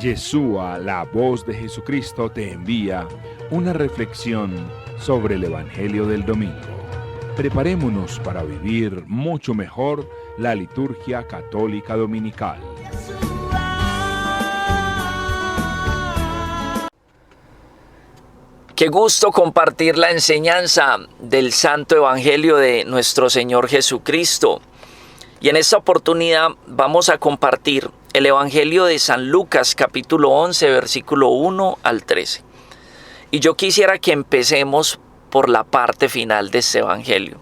Yeshua, la voz de Jesucristo, te envía una reflexión sobre el Evangelio del Domingo. Preparémonos para vivir mucho mejor la liturgia católica dominical. Qué gusto compartir la enseñanza del Santo Evangelio de nuestro Señor Jesucristo. Y en esta oportunidad vamos a compartir el Evangelio de San Lucas, capítulo 11, versículo 1 al 13. Y yo quisiera que empecemos por la parte final de este Evangelio,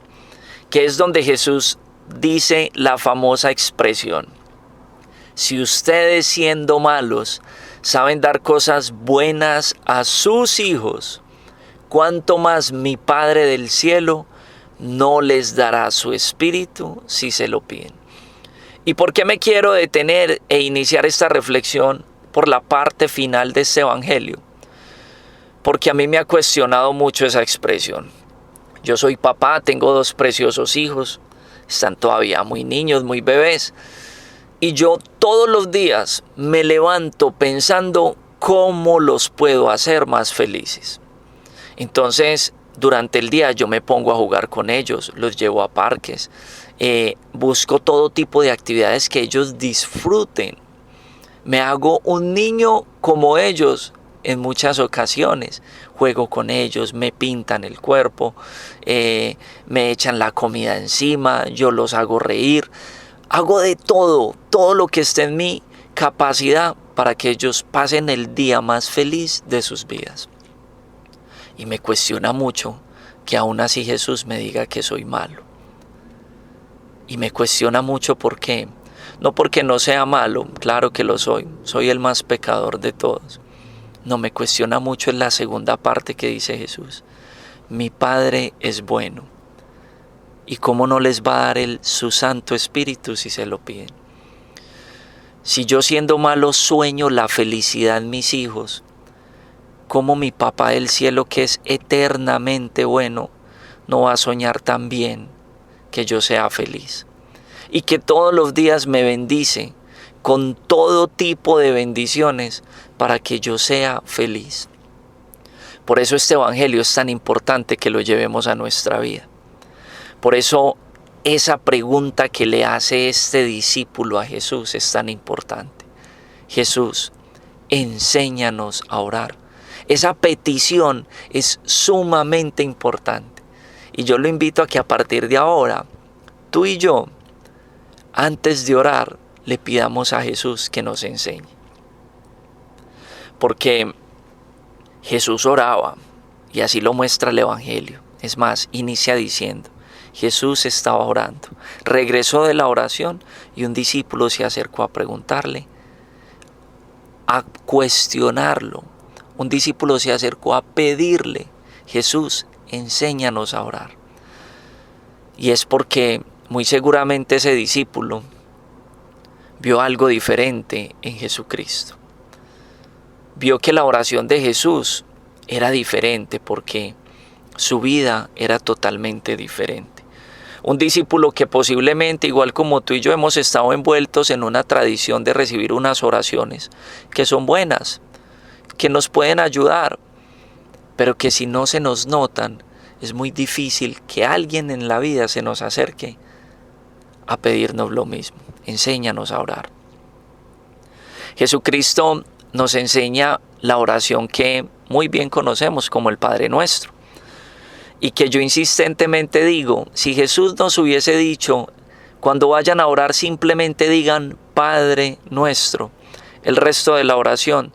que es donde Jesús dice la famosa expresión: si ustedes, siendo malos, saben dar cosas buenas a sus hijos, ¿cuánto más mi Padre del cielo no les dará su Espíritu si se lo piden? ¿Y por qué me quiero detener e iniciar esta reflexión por la parte final de este Evangelio? Porque a mí me ha cuestionado mucho esa expresión. Yo soy papá, tengo 2 preciosos hijos, están todavía muy niños, muy bebés. Y yo todos los días me levanto pensando cómo los puedo hacer más felices. Entonces, durante el día yo me pongo a jugar con ellos, los llevo a parques, busco todo tipo de actividades que ellos disfruten. Me hago un niño como ellos en muchas ocasiones. Juego con ellos, me pintan el cuerpo, me echan la comida encima, yo los hago reír. Hago de todo lo que esté en mi capacidad para que ellos pasen el día más feliz de sus vidas. Y me cuestiona mucho que aún así Jesús me diga que soy malo. Y me cuestiona mucho ¿por qué? No porque no sea malo, claro que lo soy el más pecador de todos. No, me cuestiona mucho en la segunda parte que dice Jesús: mi Padre es bueno. ¿Y cómo no les va a dar Él su Santo Espíritu si se lo piden? Si yo, siendo malo, sueño la felicidad en mis hijos, ¿cómo mi Papá del cielo, que es eternamente bueno, no va a soñar también que yo sea feliz? Y que todos los días me bendice con todo tipo de bendiciones para que yo sea feliz. Por eso este Evangelio es tan importante que lo llevemos a nuestra vida. Por eso esa pregunta que le hace este discípulo a Jesús es tan importante. Jesús, enséñanos a orar. Esa petición es sumamente importante. Y yo lo invito a que a partir de ahora, tú y yo, antes de orar, le pidamos a Jesús que nos enseñe. Porque Jesús oraba, y así lo muestra el Evangelio. Es más, inicia diciendo: Jesús estaba orando. Regresó de la oración y un discípulo se acercó a preguntarle, a cuestionarlo. Un discípulo se acercó a pedirle: Jesús, enséñanos a orar. Y es porque muy seguramente ese discípulo vio algo diferente en Jesucristo. Vio que la oración de Jesús era diferente porque su vida era totalmente diferente. Un discípulo que posiblemente, igual como tú y yo, hemos estado envueltos en una tradición de recibir unas oraciones que son buenas, que nos pueden ayudar, pero que si no se nos notan, es muy difícil que alguien en la vida se nos acerque a pedirnos lo mismo: enséñanos a orar. Jesucristo nos enseña la oración que muy bien conocemos como el Padre Nuestro. Y que yo insistentemente digo, si Jesús nos hubiese dicho, cuando vayan a orar simplemente digan Padre Nuestro, el resto de la oración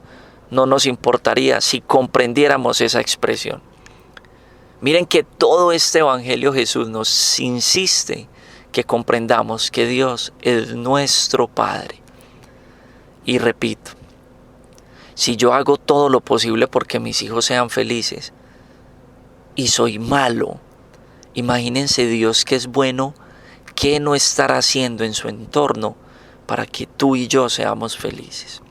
no nos importaría si comprendiéramos esa expresión. Miren que todo este Evangelio Jesús nos insiste que comprendamos que Dios es nuestro Padre. Y repito, si yo hago todo lo posible porque mis hijos sean felices, y soy malo, imagínense Dios, que es bueno, ¿qué no estará haciendo en su entorno para que tú y yo seamos felices?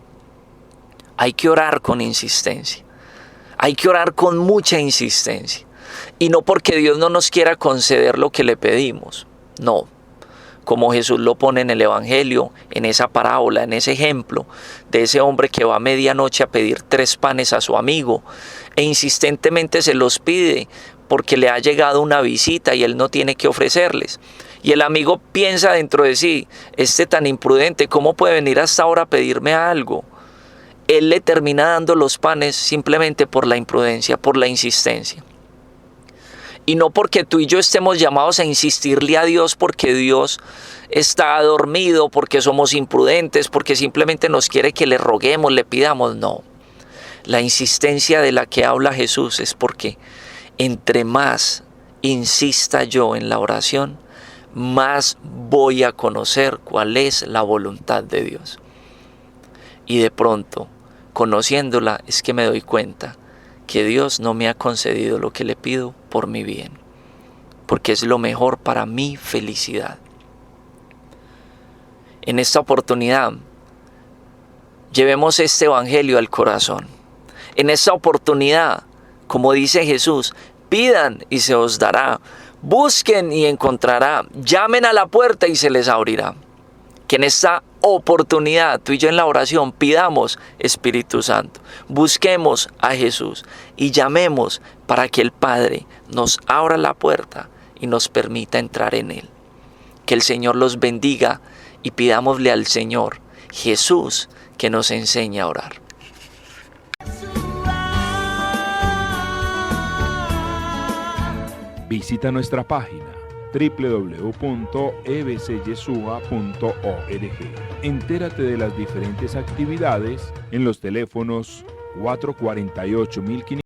Hay que orar con insistencia, hay que orar con mucha insistencia, y no porque Dios no nos quiera conceder lo que le pedimos, no, como Jesús lo pone en el Evangelio, en esa parábola, en ese ejemplo de ese hombre que va a medianoche a pedir 3 panes a su amigo e insistentemente se los pide porque le ha llegado una visita y él no tiene que ofrecerles. Y el amigo piensa dentro de sí, este tan imprudente, ¿cómo puede venir hasta ahora a pedirme algo? Él le termina dando los panes simplemente por la imprudencia, por la insistencia. Y no porque tú y yo estemos llamados a insistirle a Dios porque Dios está dormido, porque somos imprudentes, porque simplemente nos quiere que le roguemos, le pidamos, no. La insistencia de la que habla Jesús es porque entre más insista yo en la oración, más voy a conocer cuál es la voluntad de Dios. Y de pronto, conociéndola, es que me doy cuenta que Dios no me ha concedido lo que le pido por mi bien, porque es lo mejor para mi felicidad. En esta oportunidad, llevemos este evangelio al corazón. En esta oportunidad, como dice Jesús, pidan y se os dará, busquen y encontrará, llamen a la puerta y se les abrirá. Que en esta oportunidad, tú y yo en la oración, pidamos Espíritu Santo, busquemos a Jesús y llamemos para que el Padre nos abra la puerta y nos permita entrar en Él. Que el Señor los bendiga y pidámosle al Señor Jesús que nos enseñe a orar. Visita nuestra página www.ebcyesua.org. Entérate de las diferentes actividades en los teléfonos 448-1500